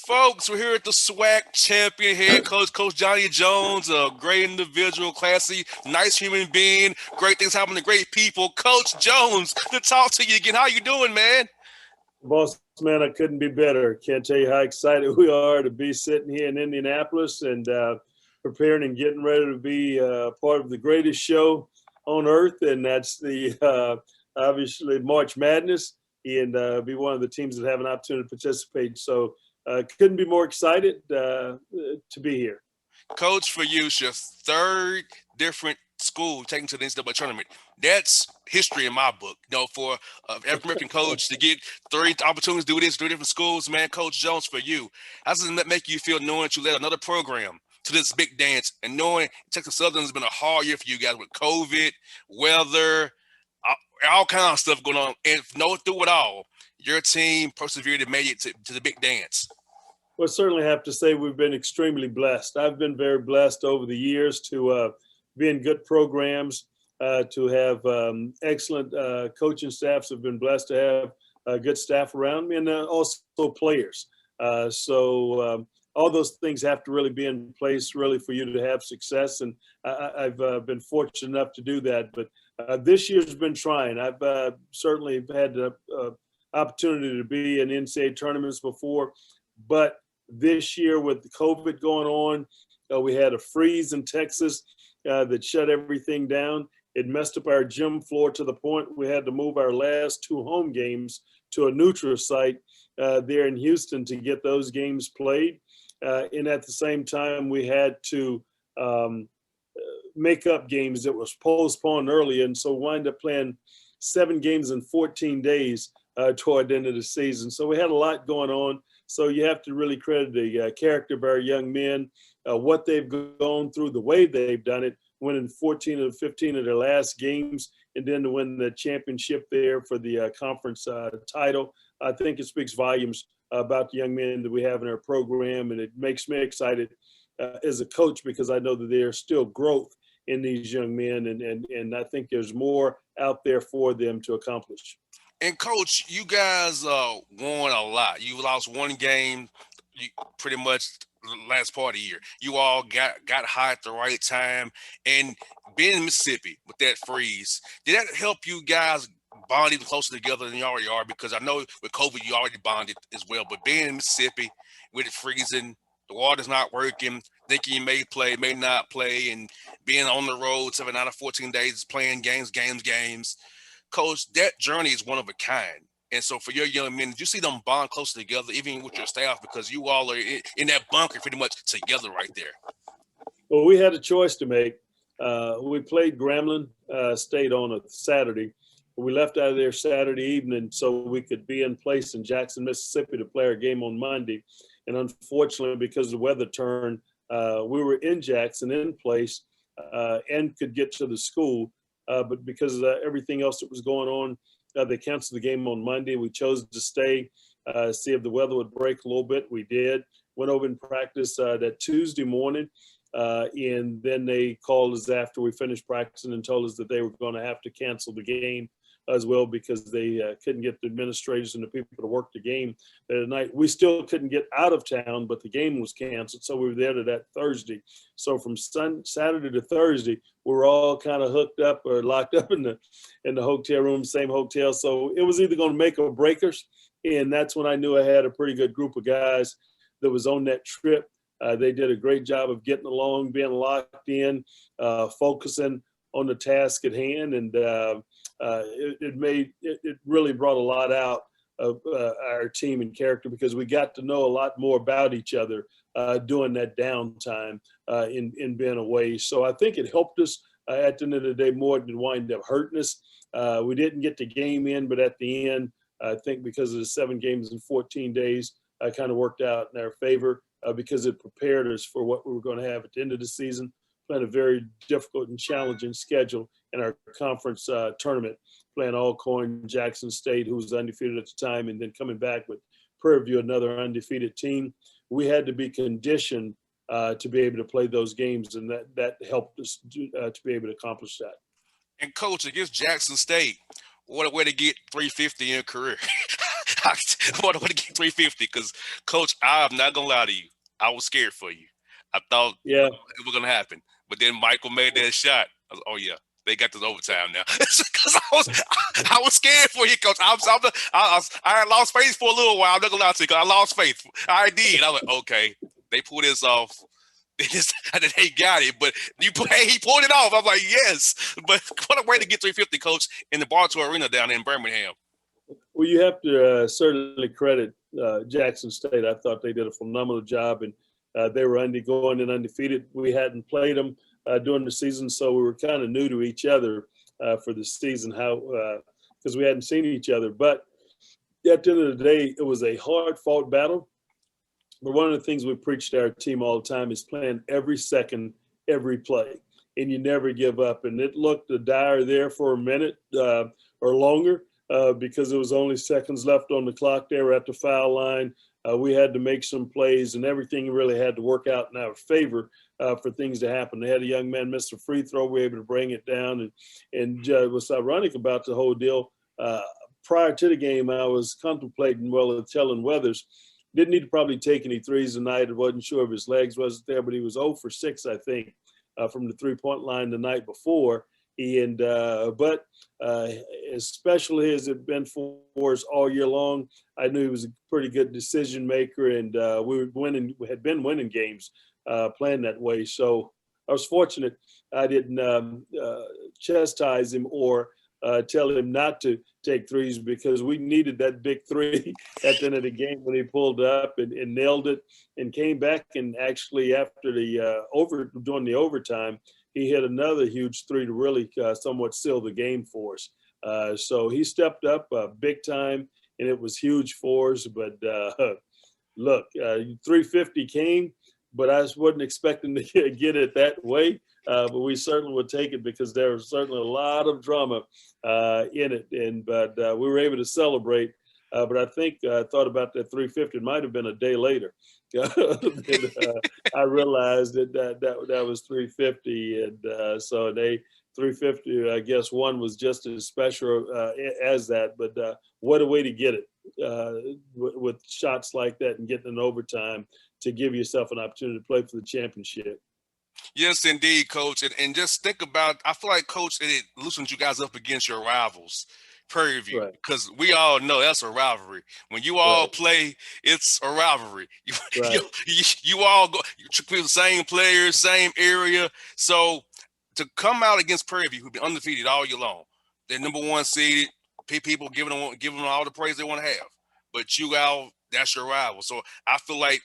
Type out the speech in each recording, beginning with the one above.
Folks, we're here at the SWAC champion head coach, Coach Johnny Jones, a great individual, classy, nice human being, great things happen to great people. Coach Jones, to talk to you again. How you doing, man? Bossman, I couldn't be better. Can't tell you how excited we are to be sitting here in Indianapolis and preparing and getting ready to be part of the greatest show on earth, and that's the obviously March Madness, and be one of the teams that have an opportunity to participate. So couldn't be more excited to be here. Coach, for you, it's your third different school taken to the NCAA tournament. That's history in my book. For an African American coach to get three opportunities to do this, three different schools, man. Coach Jones, for you, how does it make you feel knowing that you led another program to this big dance and knowing Texas Southern has been a hard year for you guys with COVID, weather, all kinds of stuff going on, and through it all, your team persevered and made it to the big dance? Well, I certainly have to say we've been extremely blessed. I've been very blessed over the years to be in good programs, to have excellent coaching staffs. Have been blessed to have good staff around me, and also players. So all those things have to really be in place, really, for you to have success. And I've been fortunate enough to do that. But this year's been trying. I've certainly had the opportunity to be in NCAA tournaments before, but this year with the COVID going on, we had a freeze in Texas that shut everything down. It messed up our gym floor to the point we had to move our last two home games to a neutral site there in Houston to get those games played. And at the same time, we had to make up games that was postponed early. And so wind up playing 7 games in 14 days toward the end of the season. So we had a lot going on. So you have to really credit the character of our young men, what they've gone through, the way they've done it, winning 14 of 15 of their last games, and then to win the championship there for the conference title. I think it speaks volumes about the young men that we have in our program, and it makes me excited as a coach because I know that there's still growth in these young men, and I think there's more out there for them to accomplish. And Coach, you guys won a lot. You lost one game, pretty much last part of the year. You all got hot at the right time, and being in Mississippi with that freeze, did that help you guys bond even closer together than you already are? Because I know with COVID you already bonded as well, but being in Mississippi with it freezing, the water's not working, thinking you may play, may not play, and being on the road 7 out of 14 days, playing games. Coach, that journey is one of a kind. And so for your young men, did you see them bond closer together, even with your staff, because you all are in that bunker pretty much together right there? Well, we had a choice to make. We played Grambling State on a Saturday. We left out of there Saturday evening so we could be in place in Jackson, Mississippi to play our game on Monday. And unfortunately, because the weather turned, we were in Jackson in place and could get to the school. But because of everything else that was going on, they canceled the game on Monday. We chose to stay, see if the weather would break a little bit. We did. Went over and practiced that Tuesday morning. And then they called us after we finished practicing and told us that they were going to have to cancel the game as well because they couldn't get the administrators and the people to work the game that night. We still couldn't get out of town, but the game was canceled. So we were there to that Thursday. So from Saturday to Thursday, we were all kind of hooked up or locked up in the hotel room, same hotel. So it was either going to make or break us. And that's when I knew I had a pretty good group of guys that was on that trip. They did a great job of getting along, being locked in, focusing on the task at hand, and it really brought a lot out of our team and character because we got to know a lot more about each other during that downtime in being away. So I think it helped us at the end of the day more than it wind up hurting us. We didn't get the game in, but at the end, I think because of the 7 games in 14 days, kind of worked out in our favor because it prepared us for what we were going to have at the end of the season. Playing a very difficult and challenging schedule in our conference tournament, playing Alcorn, Jackson State, who was undefeated at the time, and then coming back with Prairie View, another undefeated team. We had to be conditioned to be able to play those games, and that helped us to be able to accomplish that. And Coach, against Jackson State, what a way to get 350 in your career. I want to get 350 because, Coach, I'm not gonna lie to you. I was scared for you. I thought Yeah. it was gonna happen, but then Michael made that shot. I was, oh yeah, they got this overtime now. Because I was scared for you, Coach. I lost faith for a little while. I'm not gonna lie to you, 'cause I lost faith. I did. I was like, okay, they pulled this off. They got it, but he pulled it off. I'm like, yes, but what a way to get 350, Coach, in the Bartow Arena down in Birmingham. Well, you have to certainly credit Jackson State. I thought they did a phenomenal job, and they were going and undefeated. We hadn't played them during the season, so we were kind of new to each other for the season, because we hadn't seen each other. But at the end of the day, it was a hard-fought battle. But one of the things we preach to our team all the time is playing every second, every play, and you never give up. And it looked dire there for a minute or longer. Because there was only seconds left on the clock. They were at the foul line. We had to make some plays, and everything really had to work out in our favor for things to happen. They had a young man miss a free throw. We were able to bring it down. And what's ironic about the whole deal, prior to the game, I was contemplating, telling Weathers, didn't need to probably take any threes tonight. I wasn't sure if his legs wasn't there, but he was 0 for 6, I think, from the three-point line the night before. But as special as it been for us all year long, I knew he was a pretty good decision maker, and we had been winning games playing that way. So I was fortunate I didn't chastise him or tell him not to take threes, because we needed that big three at the end of the game when he pulled up and nailed it and came back. And actually, after during the overtime, he hit another huge three to really somewhat seal the game for us. So he stepped up big time, and it was huge for us. But look, 350 came, but I wasn't expecting to get it that way. But we certainly would take it, because there was certainly a lot of drama in it. But we were able to celebrate. But I think I thought about that 350. It might have been a day later. I realized that was 350, and so 350. I guess one was just as special as that. But what a way to get it with shots like that and getting in overtime to give yourself an opportunity to play for the championship. Yes, indeed, Coach. And just think about, I feel like, Coach, it loosens you guys up against your rivals, Prairie View, Right. because we all know that's a rivalry. When you all play, it's a rivalry. Right. You all go, the same players, same area. So to come out against Prairie View, who've been undefeated all year long, they're number one seeded, people giving them all the praise they want to have. But you all, that's your rival. So I feel like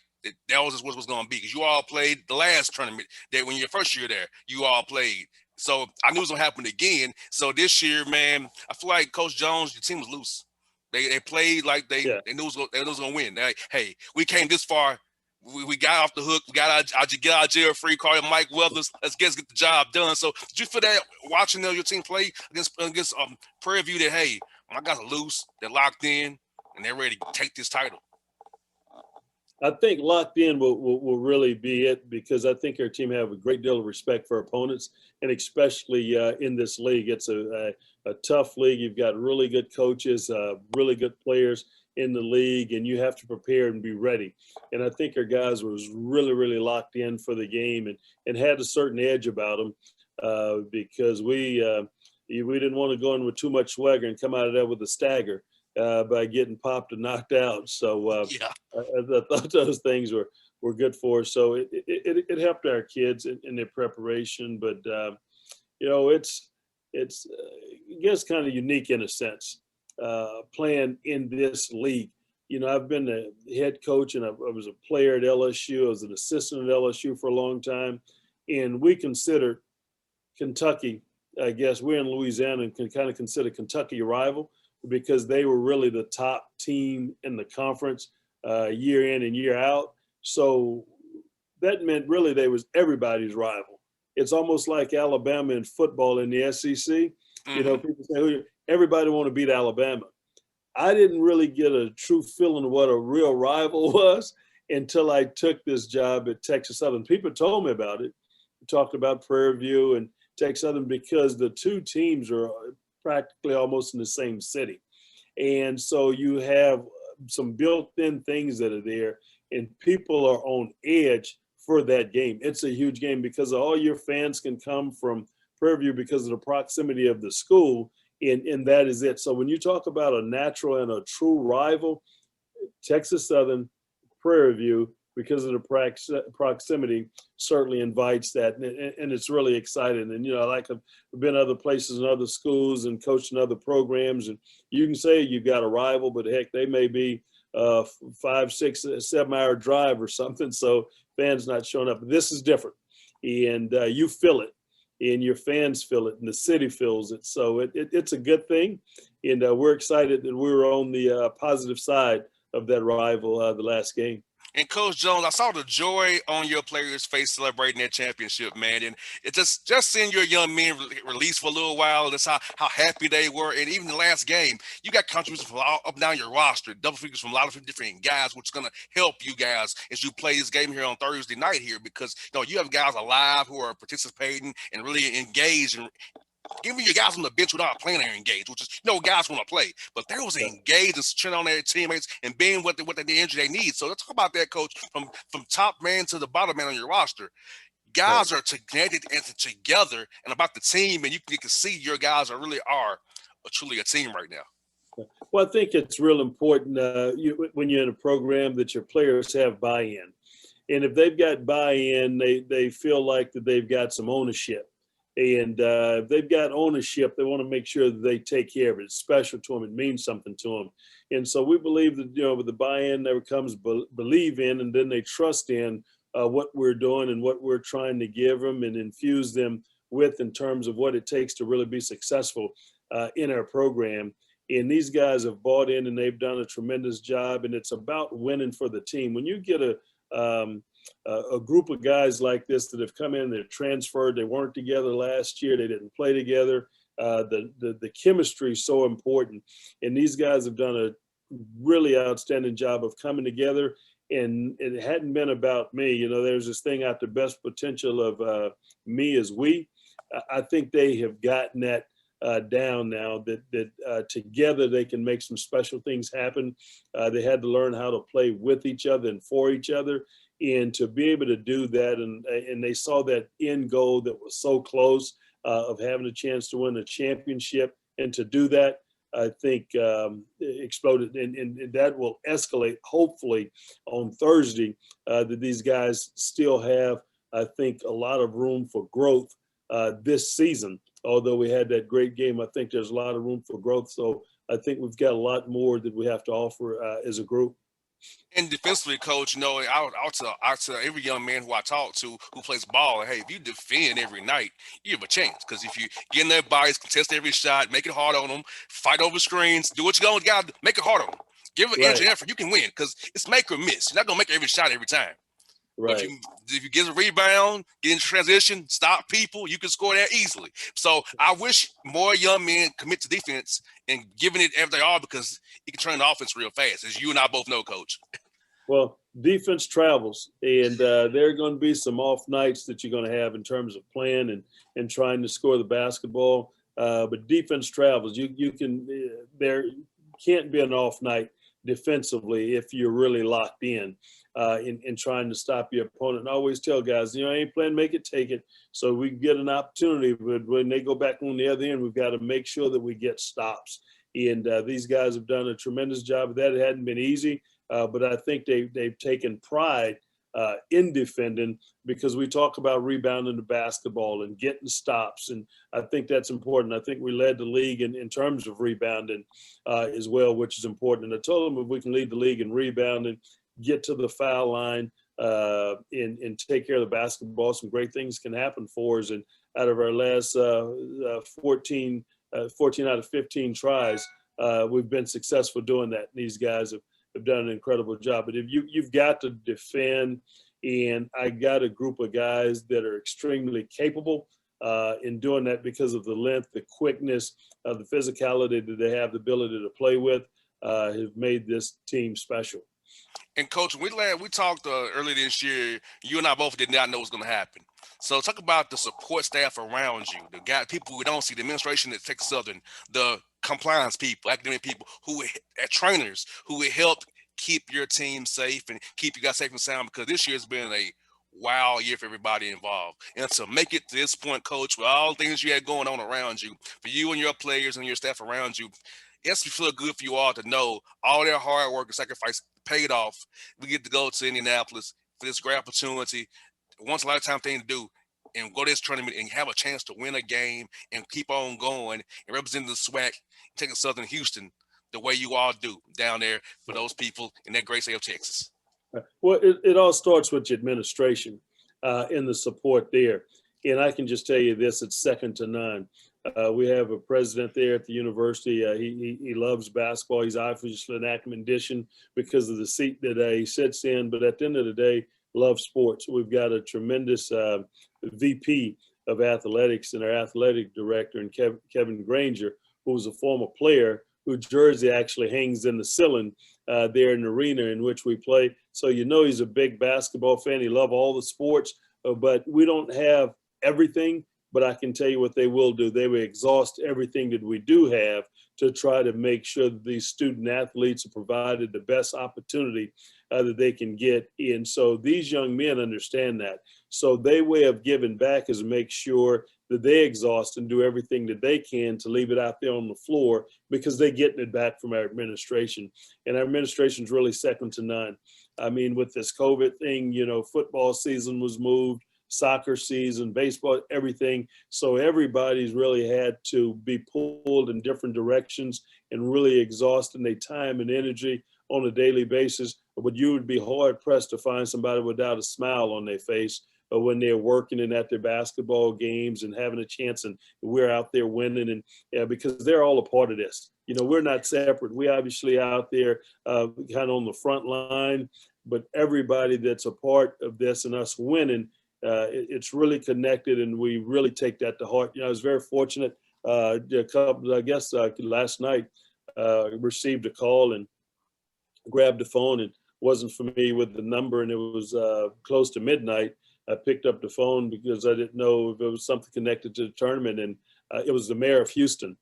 that was just what was going to be, because you all played the last tournament that when your first year there, you all played. So I knew it was going to happen again. So this year, man, I feel like Coach Jones, your team was loose. They played like they knew it was going to win. Like, hey, we came this far. We got off the hook. We got our jail free card, Mike Weathers. Let's get the job done. So did you feel that watching your team play against Prairie View, that, hey, my guys are loose, they're locked in, and they're ready to take this title? I think locked in will really be it, because I think our team have a great deal of respect for opponents, and especially in this league. It's a tough league. You've got really good coaches, really good players in the league, and you have to prepare and be ready. And I think our guys was really, really locked in for the game, and had a certain edge about them because we didn't want to go in with too much swagger and come out of there with a stagger by getting popped and knocked out. So I thought those things were good for us. So it helped our kids in their preparation. But it's I guess kind of unique in a sense, playing in this league. I've been a head coach, and I was a player at LSU. I was an assistant at LSU for a long time, and we consider Kentucky. I guess we're in Louisiana and can kind of consider Kentucky a rival, because they were really the top team in the conference year in and year out. So that meant really they was everybody's rival. It's almost like Alabama in football in the SEC. Mm-hmm. People say, everybody want to beat Alabama. I didn't really get a true feeling of what a real rival was until I took this job at Texas Southern. People told me about it. We talked about Prairie View and Texas Southern, because the two teams are practically almost in the same city. And so you have some built-in things that are there, and people are on edge for that game. It's a huge game because all your fans can come from Prairie View because of the proximity of the school, and that is it. So when you talk about a natural and a true rival, Texas Southern, Prairie View, because of the proximity, certainly invites that, and it's really exciting. And like I've been other places and other schools and coached in other programs, and you can say you've got a rival, but heck, they may be 5, 6, 7 hour drive or something. So fans not showing up. But this is different, and you feel it, and your fans feel it, and the city feels it. So it's a good thing, and we're excited that we were on the positive side of that rival the last game. And Coach Jones, I saw the joy on your players' face celebrating that championship, man. And it just seeing your young men released for a little while. That's how happy they were. And even the last game, you got contributions from all up and down your roster, double figures from a lot of different guys, which is going to help you guys as you play this game here on Thursday night here, because you have guys alive who are participating and really engaged and even your guys on the bench who not playing are engaged, which is guys want to play, but they was engaged and cheering on their teammates and being what the energy they need. So let's talk about that, Coach, from top man to the bottom man on your roster. Guys are connected and together and about the team, and you can see your guys are truly a team right now. Well, I think it's real important when you're in a program that your players have buy-in, and if they've got buy-in, they feel like that they've got some ownership. And if they've got ownership, they want to make sure that they take care of it. It's special to them. It means something to them. And so we believe that, with the buy-in, there comes believe in, and then they trust in what we're doing and what we're trying to give them and infuse them with in terms of what it takes to really be successful in our program. And these guys have bought in, and they've done a tremendous job. And it's about winning for the team. When you get a group of guys like this that have come in, they've transferred, they weren't together last year, they didn't play together. The chemistry is so important, and these guys have done a really outstanding job of coming together. And it hadn't been about me. There's this thing out the best potential of me is we. I think they have gotten that down now, that together they can make some special things happen. They had to learn how to play with each other and for each other. And to be able to do that, and they saw that end goal that was so close of having a chance to win a championship, and to do that, I think exploded, and that will escalate hopefully on Thursday. That these guys still have, I think, a lot of room for growth this season. Although we had that great game, I think there's a lot of room for growth. So I think we've got a lot more that we have to offer as a group. And defensively, Coach, I'll tell every young man who I talk to who plays ball, hey, if you defend every night, you have a chance. Because if you get in their bodies, contest every shot, make it hard on them, fight over screens, do what you got to make it hard on them. Give it energy and effort, you can win. Because it's make or miss. You're not going to make every shot every time. Right. But if you get a rebound, get in transition, stop people, you can score that easily. So I wish more young men commit to defense and giving it everything they are, because it can turn the offense real fast, as you and I both know, Coach. Well, defense travels, and there are going to be some off nights that you're going to have in terms of playing and trying to score the basketball. But defense travels. There can't be an off night defensively if you're really locked in trying to stop your opponent. And I always tell guys, I ain't playing make it, take it. So we get an opportunity, but when they go back on the other end, we've got to make sure that we get stops. And these guys have done a tremendous job of that. It hadn't been easy, but I think they've taken pride in defending, because we talk about rebounding the basketball and getting stops. And I think that's important. I think we led the league in terms of rebounding as well, which is important. And I told them if we can lead the league in rebounding, get to the foul line and take care of the basketball, some great things can happen for us. And out of our last 14 out of 15 tries, we've been successful doing that. And these guys have done an incredible job. But if you've got to defend, and I got a group of guys that are extremely capable in doing that because of the length, the quickness, the physicality that they have, the ability to play with, have made this team special. And Coach, we talked earlier this year. You and I both did not know what was going to happen. So talk about the support staff around you, the people we don't see, the administration at Texas Southern, the compliance people, academic people, trainers who helped keep your team safe and keep you guys safe and sound, because this year's been a wild year for everybody involved. And to make it to this point, Coach, with all the things you had going on around you, for you and your players and your staff around you, it's feel good for you all to know all their hard work and sacrifice paid off. We get to go to Indianapolis for this great opportunity, once a lifetime thing to do, and go to this tournament and have a chance to win a game and keep on going and represent the SWAC, taking Southern Houston the way you all do down there for those people in that great state of Texas. Well, it all starts with the administration and the support there. And I can just tell you this, it's second to none. We have a president there at the university. He loves basketball. He's obviously an academician because of the seat that he sits in. But at the end of the day, loves sports. We've got a tremendous VP of athletics and our athletic director, and Kevin Granger, who was a former player, whose jersey actually hangs in the ceiling there in the arena in which we play. So you know he's a big basketball fan. He loves all the sports, but we don't have everything. But I can tell you what they will do. They will exhaust everything that we do have to try to make sure that these student athletes are provided the best opportunity that they can get. And so these young men understand that. So their way of giving back is to make sure that they exhaust and do everything that they can to leave it out there on the floor, because they're getting it back from our administration. And our administration is really second to none. I mean, with this COVID thing, you know, football season was moved, soccer season, baseball, everything. So everybody's really had to be pulled in different directions and really exhausting their time and energy on a daily basis. But you would be hard pressed to find somebody without a smile on their face when they're working and at their basketball games and having a chance, and we're out there winning, and because they're all a part of this. You know, we're not separate. We obviously out there kind of on the front line, but everybody that's a part of this and us winning, it's really connected, and we really take that to heart. You know, I was very fortunate. A couple, I guess, last night, received a call and grabbed the phone, and wasn't familiar with the number, and it was close to midnight. I picked up the phone because I didn't know if it was something connected to the tournament, and it was the mayor of Houston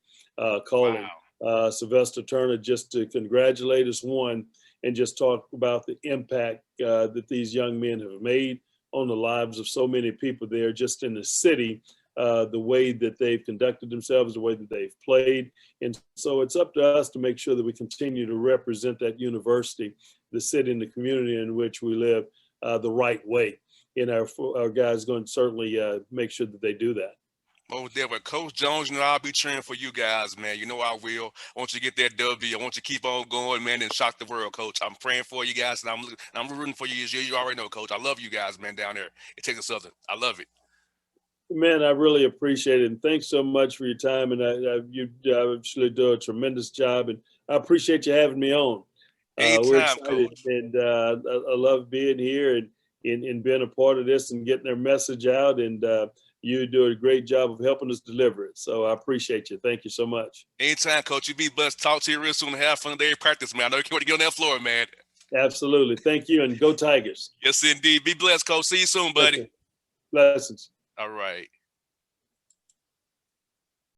calling. Wow. Sylvester Turner, just to congratulate us, one, and just talk about the impact that these young men have made on the lives of so many people there just in the city, the way that they've conducted themselves, the way that they've played. And so it's up to us to make sure that we continue to represent that university, the city, and the community in which we live the right way. And our guys going to certainly make sure that they do that. Oh, there, but Coach Jones, you know, I'll be cheering for you guys, man. You know I will. I want you to get that W. I want you to keep on going, man, and shock the world, Coach. I'm praying for you guys, and I'm rooting for you. As you already know, Coach. I love you guys, man, down there in Texas Southern. I love it. Man, I really appreciate it, and thanks so much for your time. And you obviously do a tremendous job, and I appreciate you having me on. We're Anytime, excited, Coach. and I love being here and being a part of this and getting their message out. And you do a great job of helping us deliver it. So I appreciate you. Thank you so much. Anytime, Coach. You be blessed. Talk to you real soon. Have fun today in practice, man. I know you can't wait to get on that floor, man. Absolutely. Thank you, and go Tigers. Yes, indeed. Be blessed, Coach. See you soon, buddy. Okay. Blessings. All right.